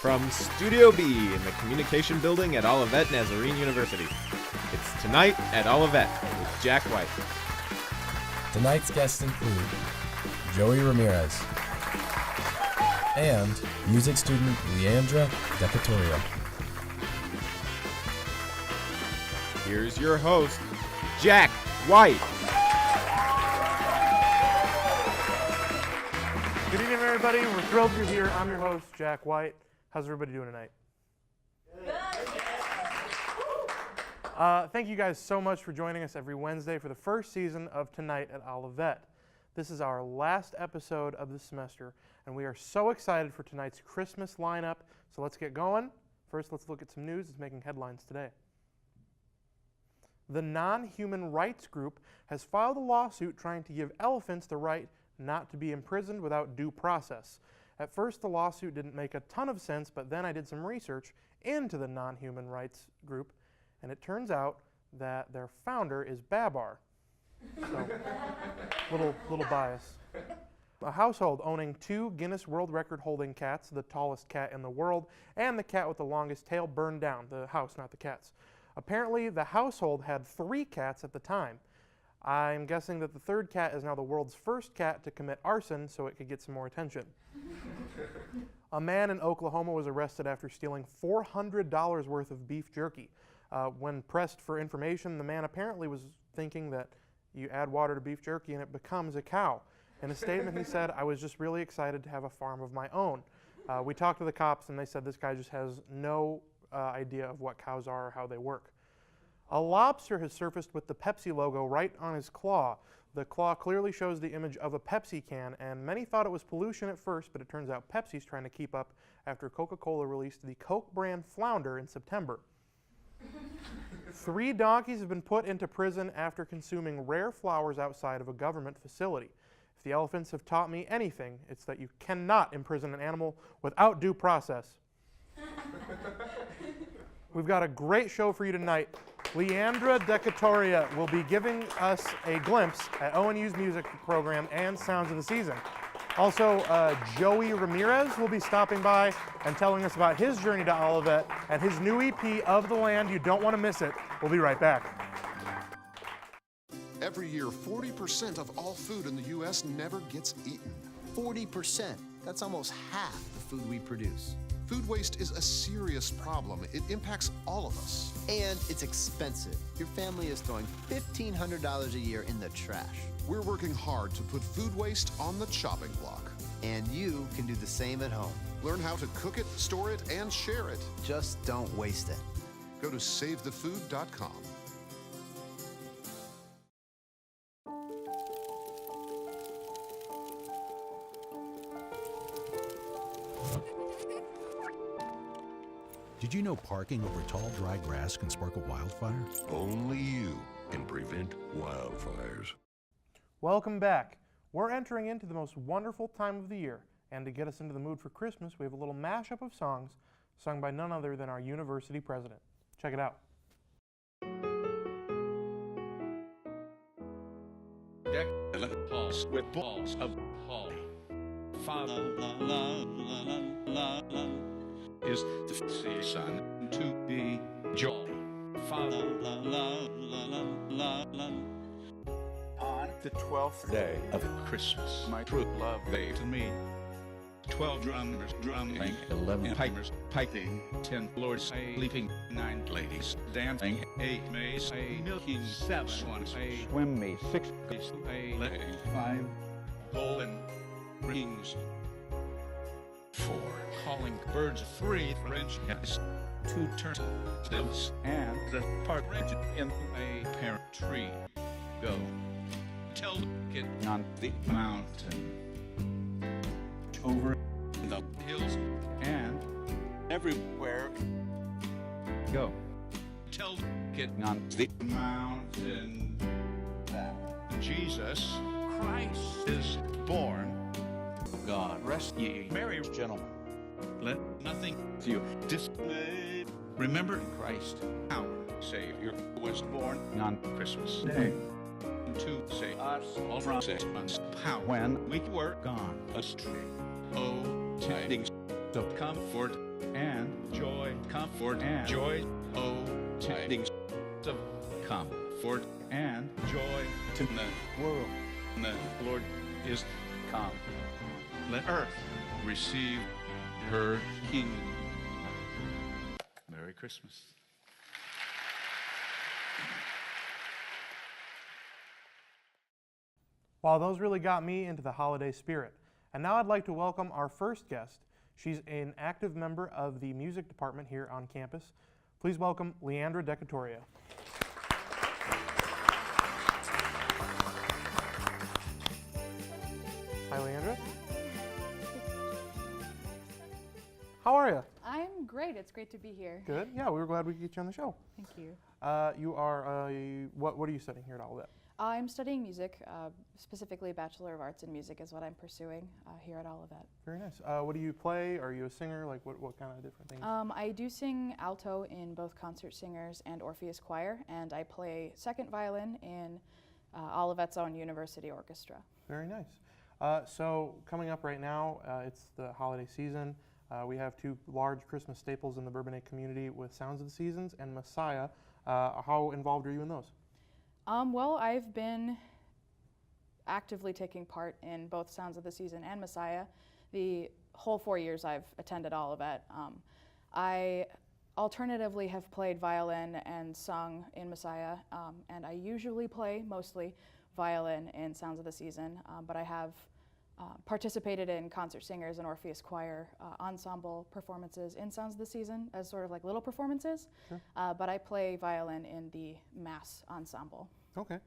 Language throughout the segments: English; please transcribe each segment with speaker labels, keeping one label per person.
Speaker 1: from Studio B in the Communication Building at Olivet Nazarene University. It's Tonight at Olivet with Jack White.
Speaker 2: Tonight's guests include Joey Ramirez and music student Leandra Decatorio.
Speaker 1: Here's your host, Jack White.
Speaker 3: Good evening, everybody. We're thrilled you're here. I'm your host, Jack White. How's everybody doing tonight? Thank you guys so much for joining us every Wednesday for the first season of Tonight at Olivet. This is our last episode of the semester, and we are so excited for tonight's Christmas lineup. So let's get going. First, let's look at some news that's making headlines today. The non-human rights group has filed a lawsuit trying to give elephants the right not to be imprisoned without due process. At first, the lawsuit didn't make a ton of sense, but then I did some research into the non-human rights group, and it turns out that their founder is Babar. So, little bias. A household owning 2 Guinness World Record holding cats, the tallest cat in the world, and the cat with the longest tail burned down, the house, not the cats. Apparently, the household had 3 cats at the time. I'm guessing that the 3rd cat is now the world's first cat to commit arson so it could get some more attention. A man in Oklahoma was arrested after stealing $400 worth of beef jerky. When pressed for information, the man apparently was thinking that you add water to beef jerky and it becomes a cow. In a statement, he said, "I was just really excited to have a farm of my own." We talked to the cops and they said this guy just has no idea of what cows are or how they work. A lobster has surfaced with the Pepsi logo right on his claw. The claw clearly shows the image of a Pepsi can, and many thought it was pollution at first, but it turns out Pepsi's trying to keep up after Coca-Cola released the Coke brand flounder in September. 3 donkeys have been put into prison after consuming rare flowers outside of a government facility. If the elephants have taught me anything, it's that you cannot imprison an animal without due process. We've got a great show for you tonight. Leandra Decatoria will be giving us a glimpse at ONU's music program and Sounds of the Season. Also, Joey Ramirez will be stopping by and telling us about his journey to Olivet and his new EP, Of the Land. You don't want to miss it. We'll be right back.
Speaker 4: Every year, 40% of all food in the U.S. never gets eaten.
Speaker 5: 40%. That's almost half the food we produce.
Speaker 4: Food waste is a serious problem. It impacts all of us.
Speaker 5: And it's expensive. Your family is throwing $1,500 a year in the trash.
Speaker 4: We're working hard to put food waste on the chopping block.
Speaker 5: And you can do the same at home.
Speaker 4: Learn how to cook it, store it, and share it.
Speaker 5: Just don't waste it.
Speaker 4: Go to SaveTheFood.com.
Speaker 6: Did you know parking over tall, dry grass can spark a wildfire?
Speaker 7: Only you can prevent wildfires.
Speaker 3: Welcome back. We're entering into the most wonderful time of the year, and to get us into the mood for Christmas, we have a little mashup of songs sung by none other than our university president. Check it out.
Speaker 8: Pulse with balls of holly. Fa la la la la la la is the season to be jolly. Fa la la la la la la. On the 12th day of Christmas, my true love gave to me 12 drummers drumming, 11 pipers piping, 10 lords leaping, 9 ladies dancing, 8 maids milking, 7 swans swim me, 6 geese laying, 5 golden rings, 4 calling birds, 3 French hens, 2 turtles, and the partridge in a pear tree. Go tell the kid on the mountain, over the hills, and everywhere. Go tell the kid on the mountain that Jesus Christ is born. God rest ye merry gentlemen. Let nothing you dismay. Remember Christ, our Savior, was born on Christmas Day to save us all from Satan's power when we were gone astray. Oh, tidings of comfort and joy, comfort and joy. Oh, tidings of comfort and joy to the world. The Lord is come. Let earth receive her King. Merry Christmas.
Speaker 3: Wow, those really got me into the holiday spirit. And now I'd like to welcome our first guest. She's an active member of the music department here on campus. Please welcome Leandra Decatorio. Hi, Leandra. How are you?
Speaker 9: I'm great. It's great to be here.
Speaker 3: Good. Yeah, we were glad we could get you on the show.
Speaker 9: Thank you.
Speaker 3: You are what are you studying here at Olivet?
Speaker 9: I'm studying music, specifically Bachelor of Arts in Music is what I'm pursuing here at Olivet.
Speaker 3: Very nice. What do you play? Are you a singer? Like what kind of different things?
Speaker 9: I do sing alto in both concert singers and Orpheus Choir, and I play second violin in Olivet's own university orchestra.
Speaker 3: Very nice. So coming up right now, it's the holiday season. We have two large Christmas staples in the Bourbonnais community with Sounds of the Seasons and Messiah. How involved are you in those?
Speaker 9: Well, I've been actively taking part in both Sounds of the Season and Messiah the whole 4 years I've attended Olivet. I alternatively have played violin and sung in Messiah, and I usually play mostly violin in Sounds of the Season, but I have participated in concert singers and Orpheus Choir ensemble performances in Sounds of the Season as sort of like little performances,
Speaker 3: Sure.
Speaker 9: But I play violin in the mass ensemble.
Speaker 3: Okay.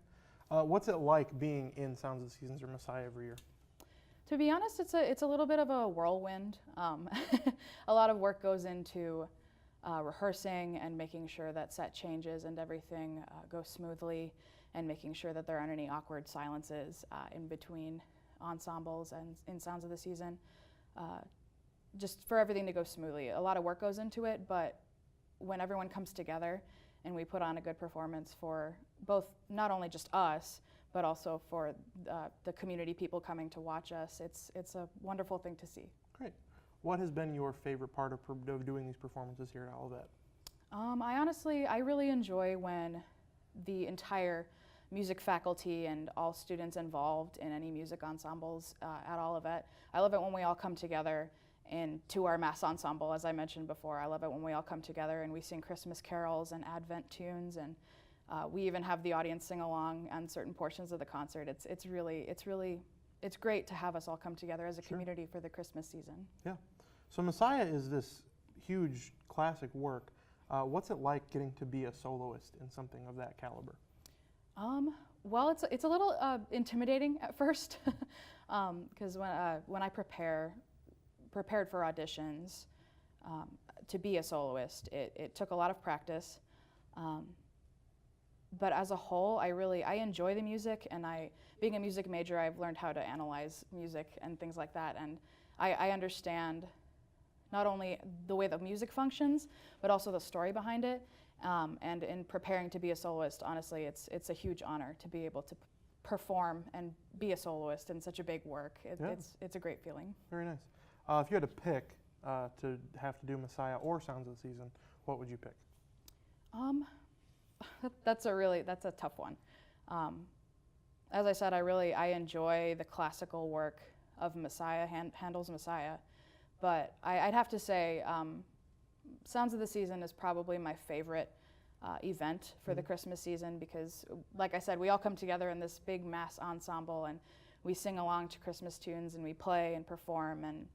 Speaker 3: What's it like being in Sounds of the Seasons or Messiah every year?
Speaker 9: To be honest, it's a little bit of a whirlwind. A lot of work goes into rehearsing and making sure that set changes and everything goes smoothly, and making sure that there aren't any awkward silences in between ensembles and in Sounds of the Season, just for everything to go smoothly. A lot of work goes into it, but when everyone comes together and we put on a good performance for both, not only just us, but also for the community people coming to watch us, it's a wonderful thing to see.
Speaker 3: Great. What has been your favorite part of doing these performances here at Olivet?
Speaker 9: I really enjoy when the entire music faculty and all students involved in any music ensembles at Olivet. I love it when we all come together into our mass ensemble, as I mentioned before. I love it when we all come together and we sing Christmas carols and Advent tunes, and we even have the audience sing along on certain portions of the concert. It's great to have us all come together as a
Speaker 3: Sure.
Speaker 9: community for the Christmas season.
Speaker 3: Yeah. So Messiah is this huge classic work. What's it like getting to be a soloist in something of that caliber?
Speaker 9: Well, it's a little intimidating at first, because when I prepared for auditions to be a soloist, it took a lot of practice. But as a whole, I enjoy the music, and being a music major, I've learned how to analyze music and things like that, and I understand not only the way the music functions, but also the story behind it. And in preparing to be a soloist, honestly, it's a huge honor to be able to perform and be a soloist in such a big work. It's a great feeling.
Speaker 3: Very nice. If you had to pick to have to do Messiah or Sounds of the Season, what would you pick?
Speaker 9: That's a tough one. As I said, I enjoy the classical work of Messiah, Handel's Messiah, but I'd have to say Sounds of the Season is probably my favorite event for the Christmas season, because, like I said, we all come together in this big mass ensemble and we sing along to Christmas tunes and we play and perform, and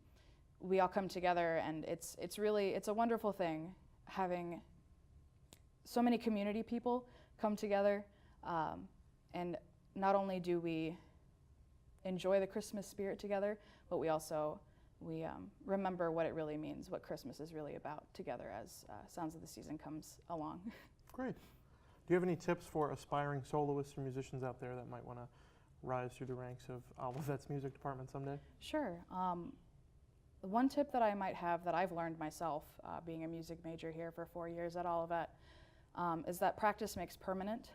Speaker 9: we all come together, and it's a wonderful thing having so many community people come together, and not only do we enjoy the Christmas spirit together, but we also remember what it really means, what Christmas is really about together as Sounds of the Season comes along.
Speaker 3: Great. Do you have any tips for aspiring soloists or musicians out there that might want to rise through the ranks of Olivet's music department someday?
Speaker 9: Sure. One tip that I might have that I've learned myself, being a music major here for 4 years at Olivet, is that practice makes permanent.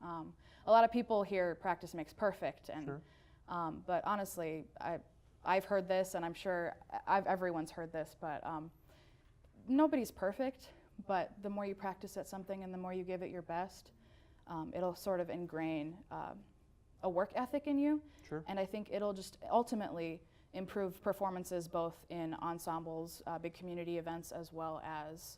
Speaker 9: A lot of people hear practice makes perfect, and
Speaker 3: Sure.
Speaker 9: But honestly, I've heard this, and I'm sure everyone's heard this, but nobody's perfect, but the more you practice at something and the more you give it your best, it'll sort of ingrain a work ethic in you.
Speaker 3: Sure.
Speaker 9: And I think it'll just ultimately improve performances both in ensembles, big community events, as well as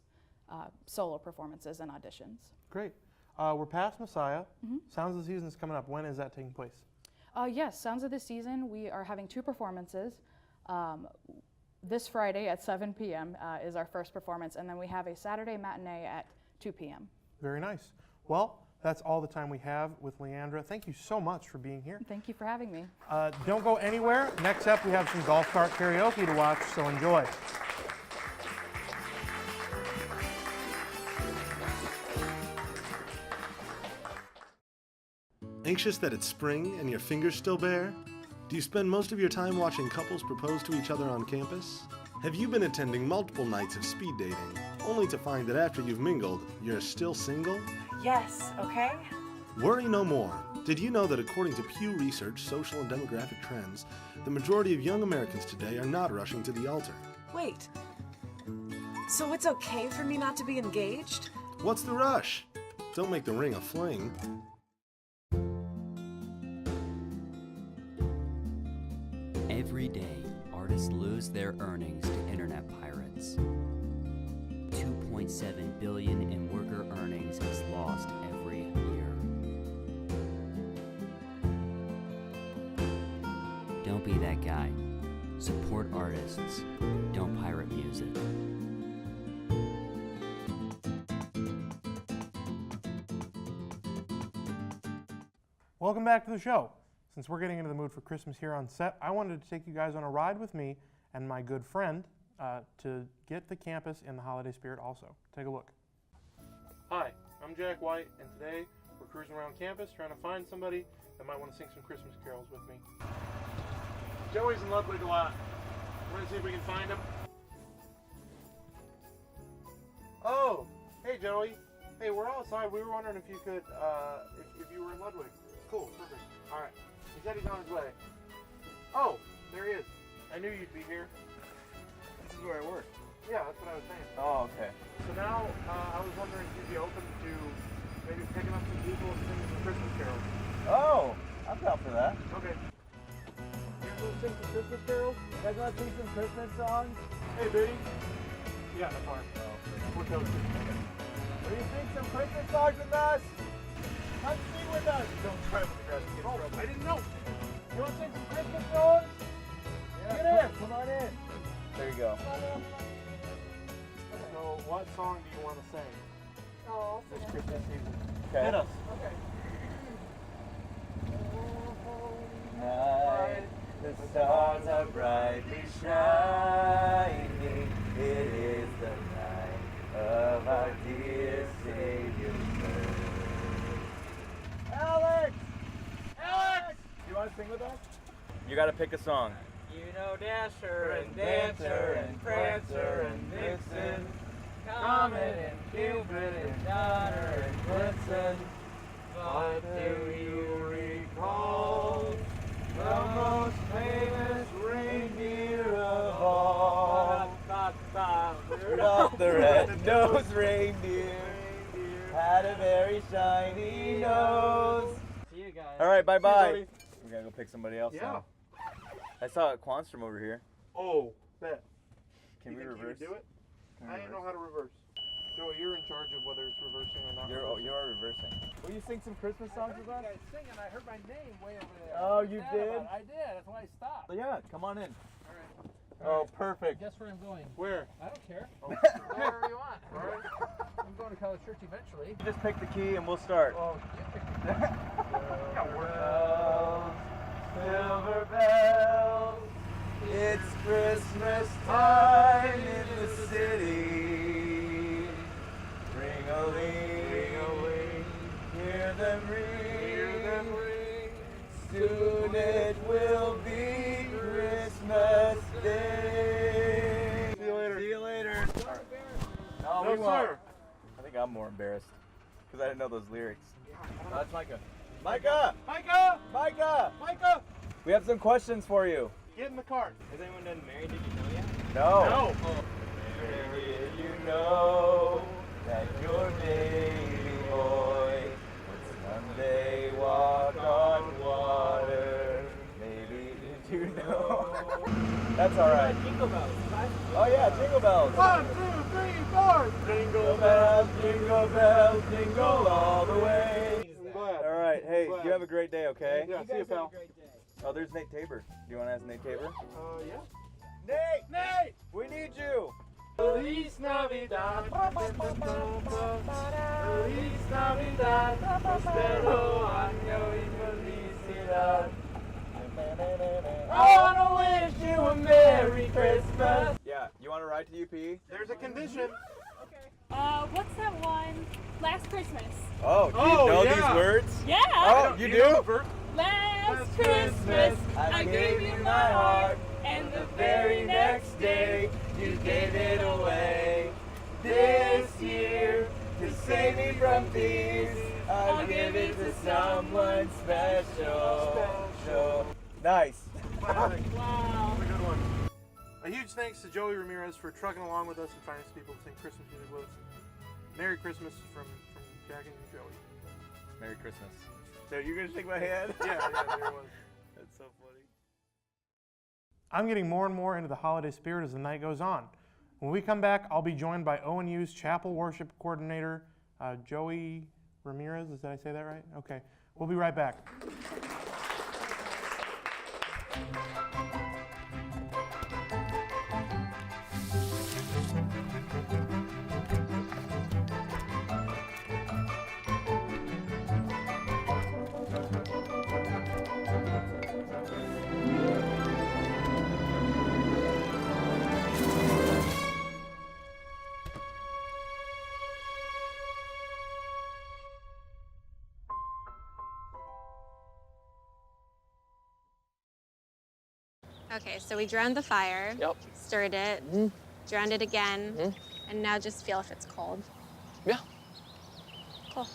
Speaker 9: solo performances and auditions.
Speaker 3: Great. We're past Messiah. Sounds of the Season is coming up. When is that taking place?
Speaker 9: Yes, Sounds of the Season, we are having 2 performances. This Friday at 7 p.m. Is our first performance, and then we have a Saturday matinee at 2 p.m.
Speaker 3: Very nice. Well, that's all the time we have with Leandra. Thank you so much for being here.
Speaker 9: Thank you for having me.
Speaker 3: Don't go anywhere. Next up, we have some golf cart karaoke to watch, so enjoy.
Speaker 10: Anxious that it's spring and your fingers still bare? Do you spend most of your time watching couples propose to each other on campus? Have you been attending multiple nights of speed dating, only to find that after you've mingled, you're still single?
Speaker 11: Yes, okay?
Speaker 10: Worry no more. Did you know that according to Pew Research Social and Demographic Trends, the majority of young Americans today are not rushing to the altar?
Speaker 11: Wait. So it's okay for me not to be engaged?
Speaker 10: What's the rush? Don't make the ring a fling.
Speaker 12: Every day, artists lose their earnings to internet pirates. 2.7 billion in worker earnings is lost every year. Don't be that guy. Support artists. Don't pirate music.
Speaker 3: Welcome back to the show. Since we're getting into the mood for Christmas here on set, I wanted to take you guys on a ride with me and my good friend to get the campus in the holiday spirit also. Take a look. Hi, I'm Jack White, and today we're cruising around campus trying to find somebody that might want to sing some Christmas carols with me. Joey's in Ludwig a lot. We're going to see if we can find him. Oh, hey Joey. Hey, we're outside. We were wondering if you could, if you were in Ludwig. Cool, perfect. All right. He said he's on his way. Oh, there he is. I knew you'd be here.
Speaker 13: This is where I work.
Speaker 3: Yeah, that's what I was saying.
Speaker 13: Oh, okay.
Speaker 3: So now, I was wondering if you'd be open to maybe picking up some people and singing some Christmas carols.
Speaker 13: Oh, I'm down for that.
Speaker 3: Okay. You guys want to sing some Christmas carols?
Speaker 13: You guys want to sing some Christmas songs?
Speaker 3: Hey, Biddy. Yeah, that's fine. We're toasted.
Speaker 13: Will you sing some Christmas songs with us? Come sing with us. Don't try with the grass.
Speaker 3: Oh, I didn't know.
Speaker 13: You want to sing some Christmas songs? Yeah, get in. Come on in. There you go.
Speaker 3: So, what song do you want to sing?
Speaker 11: Oh,
Speaker 3: this Christmas season?
Speaker 13: Okay.
Speaker 3: Hit us.
Speaker 11: Okay.
Speaker 13: Night, the stars are brightly shining. It is the night of our dear Savior's birth. Alex! Alex! You want to sing with us? You got to pick a song. You know Dasher and Dancer and Prancer and Vixen, Comet and Cupid and Donner and Blitzen. But do you recall the most famous reindeer of all? Rudolph the red-nosed reindeer had a very shiny nose. See you guys. All right, bye-bye. We gotta go pick somebody else now. I saw a Quanstrom over here.
Speaker 3: Oh, bet.
Speaker 13: Can we reverse?
Speaker 3: You do it? I didn't know how to reverse. Joey, you're in charge of whether it's reversing or not.
Speaker 13: You are reversing. Will you sing some Christmas songs with us?
Speaker 14: I heard you guys sing and I heard my name way over there.
Speaker 13: Oh, you did?
Speaker 14: I did. That's why I stopped.
Speaker 13: Yeah, come on in.
Speaker 14: All right.
Speaker 13: Oh, perfect.
Speaker 14: Guess where I'm going?
Speaker 3: Where?
Speaker 14: I don't care.
Speaker 3: Oh.
Speaker 14: Wherever you want. All right. I'm going to College Church eventually.
Speaker 13: Just pick the key and we'll start.
Speaker 14: Oh, you pick the key.
Speaker 13: Silver bells, it's Christmas time in the city. Ring-a-ling, hear them ring. Soon it will be Christmas Day.
Speaker 3: See you later.
Speaker 13: See you later. No,
Speaker 3: No,
Speaker 13: we won't.
Speaker 3: sir.
Speaker 13: I think I'm more embarrassed because I didn't know those lyrics. That's Micah. Micah!
Speaker 3: Micah!
Speaker 13: Micah!
Speaker 3: Micah!
Speaker 13: We have some questions for you.
Speaker 3: Get in the cart.
Speaker 13: Has anyone done Mary, Did You Know yet?
Speaker 3: No.
Speaker 13: Mary, did you know that your baby boy would someday walk on water? Maybe did you know? That's all right. Jingle bells. Oh yeah, jingle bells.
Speaker 3: 1, 2, 3, 4.
Speaker 13: Jingle bells, jingle all the way. All right, hey, you have a great day, okay?
Speaker 3: Yeah, see you, pal.
Speaker 13: Oh, there's Nate Tabor. Do you want to ask Nate Tabor?
Speaker 3: Yeah.
Speaker 13: Nate! Nate! We need you!
Speaker 3: Feliz Navidad. Feliz Navidad. Prospero año y felicidad. I want to wish you a Merry Christmas.
Speaker 13: Yeah, you want to ride to UP?
Speaker 3: There's a condition.
Speaker 15: What's that one? Last Christmas.
Speaker 13: Oh, do you know these words?
Speaker 15: Yeah.
Speaker 13: Oh, you do?
Speaker 15: Last Christmas, I gave you my heart, and the very next day, you gave it away. This year, to save me from these, I'll give it to someone special.
Speaker 13: Nice.
Speaker 15: Wow.
Speaker 3: That's a good one. A huge thanks to Joey Ramirez for trucking along with us and finding people to sing Christmas music with us. Merry Christmas from Jack and Joey.
Speaker 13: Merry Christmas. So you're going to shake my hand?
Speaker 3: Yeah, there it was.
Speaker 13: That's so funny.
Speaker 3: I'm getting more and more into the holiday spirit as the night goes on. When we come back, I'll be joined by ONU's Chapel Worship Coordinator, Joey Ramirez. Did I say that right? Okay. We'll be right back.
Speaker 16: Okay, so we drowned the fire, stirred it, drowned it again, and now just feel if it's cold.
Speaker 17: Yeah.
Speaker 16: Cool.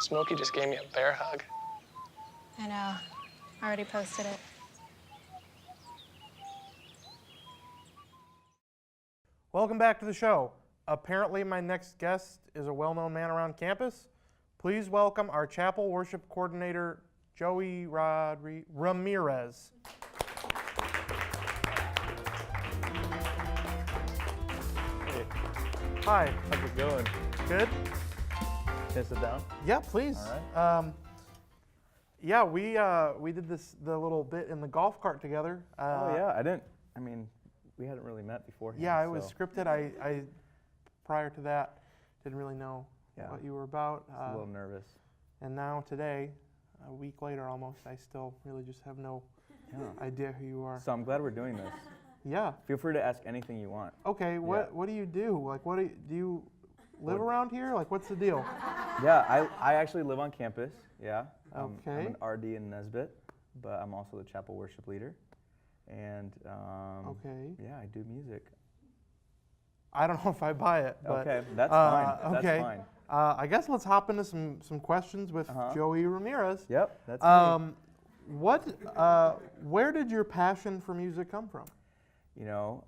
Speaker 17: Smokey just gave me a bear hug.
Speaker 16: I know. Already posted it.
Speaker 3: Welcome back to the show. Apparently my next guest is a well-known man around campus. Please welcome our Chapel Worship Coordinator, Joey Ramirez.
Speaker 13: Hey.
Speaker 3: Hi.
Speaker 13: How's it going?
Speaker 3: Good?
Speaker 13: Can I sit down?
Speaker 3: Yeah, please.
Speaker 13: All right.
Speaker 3: Yeah, we did the little bit in the golf cart together.
Speaker 13: Oh yeah, we hadn't really met before.
Speaker 3: Yeah, it was scripted. I prior to that didn't really know what you were about.
Speaker 13: I was a little nervous.
Speaker 3: And now today, a week later almost, I still really just have no idea who you are.
Speaker 13: So I'm glad we're doing this.
Speaker 3: Yeah.
Speaker 13: Feel free to ask anything you want.
Speaker 3: Okay, what do you do? Like, do you live around here? Like, what's the deal?
Speaker 13: Yeah, I actually live on campus. Yeah.
Speaker 3: Okay.
Speaker 13: I'm an RD in Nesbitt, but I'm also the chapel worship leader. And yeah, I do music.
Speaker 3: I don't know if I buy it, but
Speaker 13: okay, that's fine.
Speaker 3: Okay,
Speaker 13: that's fine.
Speaker 3: I guess let's hop into some questions with Joey Ramirez.
Speaker 13: Yep, that's me.
Speaker 3: Where did your passion for music come from?
Speaker 13: You know,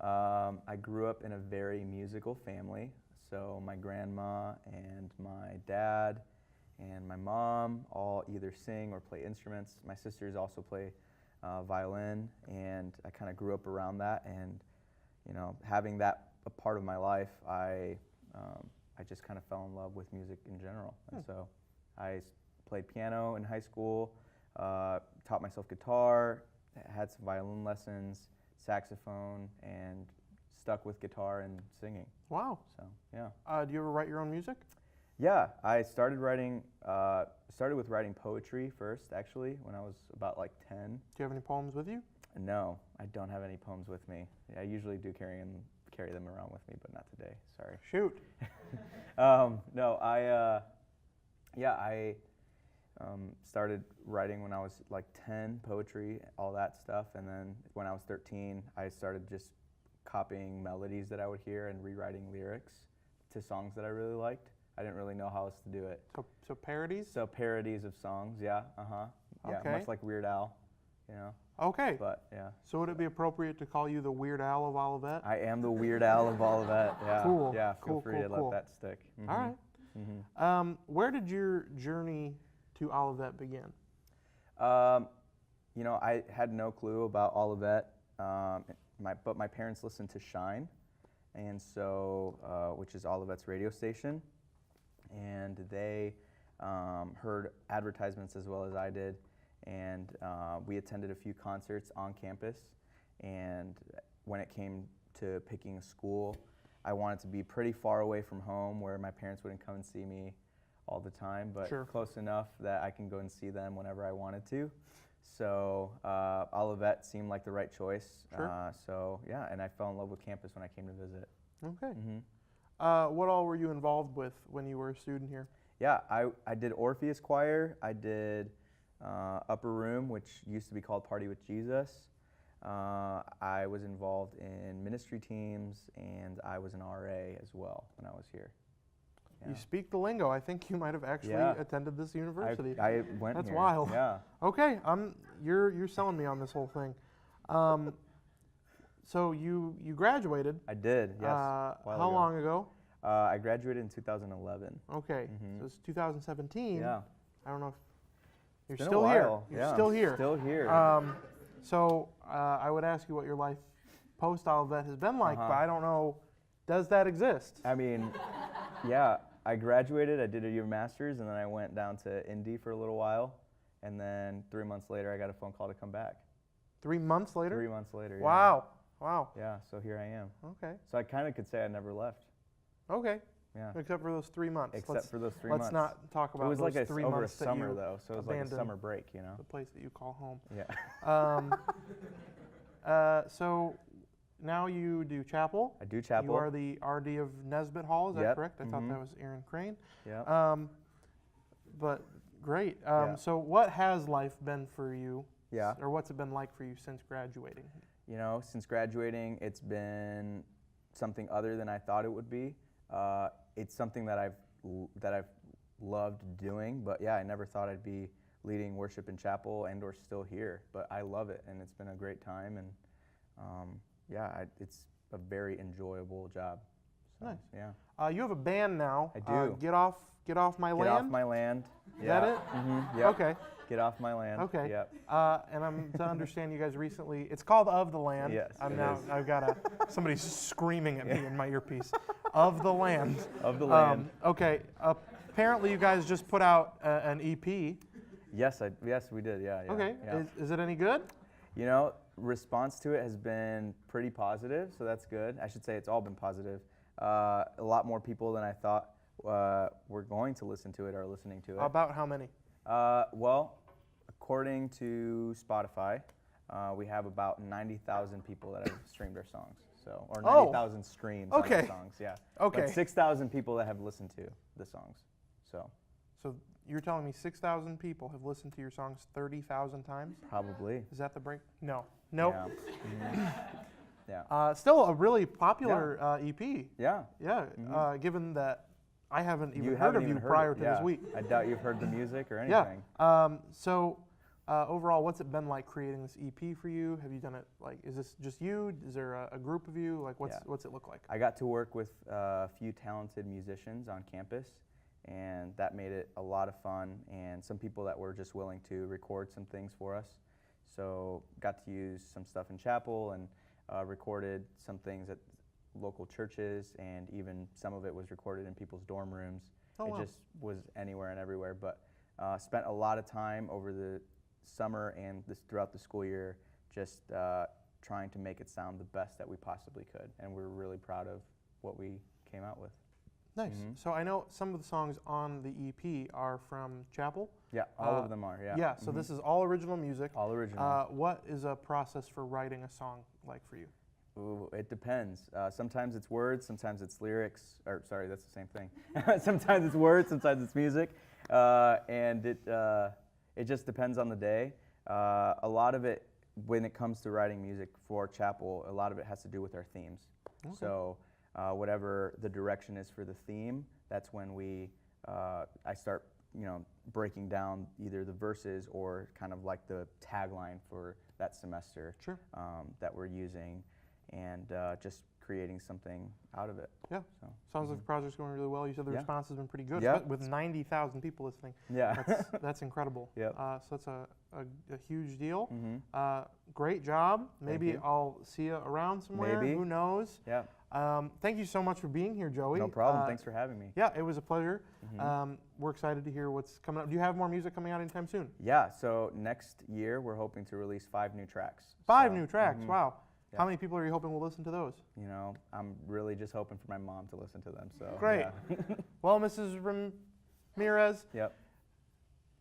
Speaker 13: I grew up in a very musical family. So my grandma and my dad and my mom all either sing or play instruments. My sisters also play violin, and I kind of grew up around that. And you know, having that a part of my life, I just kind of fell in love with music in general. And so I played piano in high school, taught myself guitar, had some violin lessons, saxophone, and stuck with guitar and singing.
Speaker 3: Wow.
Speaker 13: So yeah.
Speaker 3: Do you ever write your own music?
Speaker 13: Yeah, I started with writing poetry first, actually, when I was about like 10.
Speaker 3: Do you have any poems with you?
Speaker 13: No, I don't have any poems with me. I usually do carry them around with me, but not today. Sorry.
Speaker 3: Shoot.
Speaker 13: No, I started writing when I was like 10, poetry, all that stuff, and then when I was 13, I started just copying melodies that I would hear and rewriting lyrics to songs that I really liked. I didn't really know how else to do it.
Speaker 3: So parodies?
Speaker 13: So parodies of songs, yeah, Yeah,
Speaker 3: Okay.
Speaker 13: much like Weird Al, you know.
Speaker 3: Okay.
Speaker 13: But, yeah.
Speaker 3: So would it be appropriate to call you the Weird Al of Olivet?
Speaker 13: I am the Weird Al of Olivet, yeah.
Speaker 3: Cool.
Speaker 13: Yeah, feel
Speaker 3: Cool,
Speaker 13: free
Speaker 3: cool,
Speaker 13: to
Speaker 3: cool.
Speaker 13: let that stick.
Speaker 3: All right. Where did your journey to Olivet begin?
Speaker 13: You know, I had no clue about Olivet, but my parents listened to Shine, and so, which is Olivet's radio station, and they heard advertisements as well as I did, and we attended a few concerts on campus, and when it came to picking a school, I wanted to be pretty far away from home where my parents wouldn't come and see me all the time, but close enough that I can go and see them whenever I wanted to. So Olivet seemed like the right choice. So yeah, and I fell in love with campus when I came to visit.
Speaker 3: Okay. What all were you involved with when you were a student here?
Speaker 13: Yeah, I did Orpheus Choir. I did Upper Room, which used to be called Party with Jesus. I was involved in ministry teams, and I was an RA as well when I was here. Yeah.
Speaker 3: You speak the lingo. I think you might have actually attended this university.
Speaker 13: I went
Speaker 3: That's
Speaker 13: here.
Speaker 3: wild.
Speaker 13: Yeah.
Speaker 3: Okay, you're selling me on this whole thing. So you graduated.
Speaker 13: I did. Yes.
Speaker 3: How long ago?
Speaker 13: I graduated in 2011.
Speaker 3: Okay. So it's 2017.
Speaker 13: Yeah.
Speaker 3: I don't know if you're
Speaker 13: Been a
Speaker 3: still here.
Speaker 13: while.
Speaker 3: You're
Speaker 13: Yeah,
Speaker 3: still here.
Speaker 13: Still here.
Speaker 3: So I would ask you what your life post Olivet has been like, but I don't know. Does that exist?
Speaker 13: I mean, yeah. I graduated. I did a year master's, and then I went down to Indy for a little while, and then 3 months later, I got a phone call to come back.
Speaker 3: 3 months later?
Speaker 13: 3 months later.
Speaker 3: Wow. Yeah. Wow.
Speaker 13: Yeah. So here I am.
Speaker 3: Okay.
Speaker 13: So I kind of could say I never left.
Speaker 3: Okay.
Speaker 13: Yeah.
Speaker 3: Except for those 3 months.
Speaker 13: Except for those 3 months.
Speaker 3: Let's not talk about
Speaker 13: it was
Speaker 3: those
Speaker 13: like
Speaker 3: 3
Speaker 13: over
Speaker 3: months
Speaker 13: a summer
Speaker 3: that you
Speaker 13: though, so it was like a summer break, you know.
Speaker 3: The place that you call home.
Speaker 13: Yeah.
Speaker 3: So now you do chapel.
Speaker 13: I do chapel.
Speaker 3: You are the RD of Nesbitt Hall. Is that correct? I thought that was Aaron Crane.
Speaker 13: Yeah.
Speaker 3: But great.
Speaker 13: Yeah.
Speaker 3: So what has life been for you?
Speaker 13: Yeah.
Speaker 3: Or what's it been like for you since graduating?
Speaker 13: You know, since graduating, it's been something other than I thought it would be. It's something that I've loved doing, but yeah, I never thought I'd be leading worship in chapel and or still here. But I love it, and it's been a great time, and yeah, it's a very enjoyable job. So,
Speaker 3: nice.
Speaker 13: Yeah.
Speaker 3: You have a band now.
Speaker 13: I do.
Speaker 3: Get off my land.
Speaker 13: Get off my land.
Speaker 3: Is
Speaker 13: yeah.
Speaker 3: that it?
Speaker 13: Mm-hmm. Yep.
Speaker 3: Okay.
Speaker 13: Get off my land.
Speaker 3: Okay.
Speaker 13: Yep.
Speaker 3: And I'm to understand you guys recently. It's called Of the Land.
Speaker 13: Yes.
Speaker 3: I've got somebody screaming at me in my earpiece. Of the Land.
Speaker 13: Of the Land.
Speaker 3: Okay. Apparently, you guys just put out an EP.
Speaker 13: Yes, we did. Yeah.
Speaker 3: Okay.
Speaker 13: Yeah.
Speaker 3: Is it any good?
Speaker 13: You know, response to it has been pretty positive, so that's good. I should say it's all been positive. A lot more people than I thought were going to listen to it are listening to it.
Speaker 3: About how many?
Speaker 13: Well, according to Spotify, we have about 90,000 people that have streamed our songs. So, or 90,000 streams on our songs. Yeah.
Speaker 3: Okay.
Speaker 13: But 6,000 people that have listened to the songs. So
Speaker 3: you're telling me 6,000 people have listened to your songs 30,000 times?
Speaker 13: Probably.
Speaker 3: Is that the break? No. Nope.
Speaker 13: Yeah. Yeah.
Speaker 3: Still a really popular EP.
Speaker 13: Yeah.
Speaker 3: Yeah.
Speaker 13: Mm-hmm.
Speaker 3: Given that I haven't even
Speaker 13: You
Speaker 3: heard
Speaker 13: haven't
Speaker 3: of
Speaker 13: even
Speaker 3: you
Speaker 13: heard
Speaker 3: prior
Speaker 13: it.
Speaker 3: to
Speaker 13: Yeah.
Speaker 3: this week.
Speaker 13: I doubt you've heard the music or anything.
Speaker 3: Yeah. So overall, what's it been like creating this EP for you? Have you done it is this just you? Is there a group of you? Like what's it look like?
Speaker 13: I got to work with a few talented musicians on campus, and that made it a lot of fun, and some people that were just willing to record some things for us. So got to use some stuff in chapel and recorded some things at local churches, and even some of it was recorded in people's dorm rooms.
Speaker 3: Oh, wow.
Speaker 13: It just was anywhere and everywhere, but spent a lot of time over the summer and throughout the school year just trying to make it sound the best that we possibly could, and we're really proud of what we came out with.
Speaker 3: Nice.
Speaker 13: Mm-hmm.
Speaker 3: So I know some of the songs on the EP are from chapel.
Speaker 13: Yeah, all of them are, yeah.
Speaker 3: Yeah, so this is all original music.
Speaker 13: All original.
Speaker 3: What is a process for writing a song like for you?
Speaker 13: Ooh, it depends. Sometimes it's words, sometimes it's lyrics, or sorry, that's the same thing. Sometimes it's words, sometimes it's music, and it just depends on the day. A lot of it when it comes to writing music for chapel, a lot of it has to do with our themes.
Speaker 3: Okay.
Speaker 13: So whatever the direction is for the theme, that's when I start, breaking down either the verses or kind of like the tagline for that semester.
Speaker 3: Sure.
Speaker 13: That we're using, and just creating something out of it.
Speaker 3: Yeah.
Speaker 13: So,
Speaker 3: sounds like the project's going really well. You said the
Speaker 13: Yeah.
Speaker 3: response has been pretty good.
Speaker 13: Yeah.
Speaker 3: With 90,000 people listening.
Speaker 13: Yeah.
Speaker 3: That's incredible.
Speaker 13: Yep.
Speaker 3: So that's a huge deal.
Speaker 13: Mhm.
Speaker 3: Great job. Maybe
Speaker 13: you.
Speaker 3: I'll see you around somewhere.
Speaker 13: Maybe.
Speaker 3: Who knows?
Speaker 13: Yeah.
Speaker 3: Thank you so much for being here, Joey.
Speaker 13: No problem. Thanks for having me.
Speaker 3: Yeah, it was a pleasure.
Speaker 13: Mhm.
Speaker 3: We're excited to hear what's coming up. Do you have more music coming out anytime soon?
Speaker 13: Yeah, so next year we're hoping to release 5 new tracks.
Speaker 3: 5
Speaker 13: So,
Speaker 3: new tracks.
Speaker 13: mhm.
Speaker 3: Wow.
Speaker 13: Yeah.
Speaker 3: How many people are you hoping will listen to those?
Speaker 13: I'm really just hoping for my mom to listen to them. So
Speaker 3: Great.
Speaker 13: Yeah.
Speaker 3: Well, Mrs. Ramirez,
Speaker 13: Yep.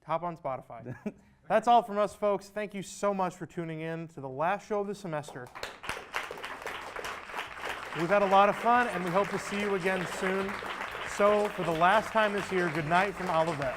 Speaker 3: hop on Spotify. That's all from us, folks. Thank you so much for tuning in to the last show of the semester. We've had a lot of fun, and we hope to see you again soon. So, for the last time this year, good night from Olivet.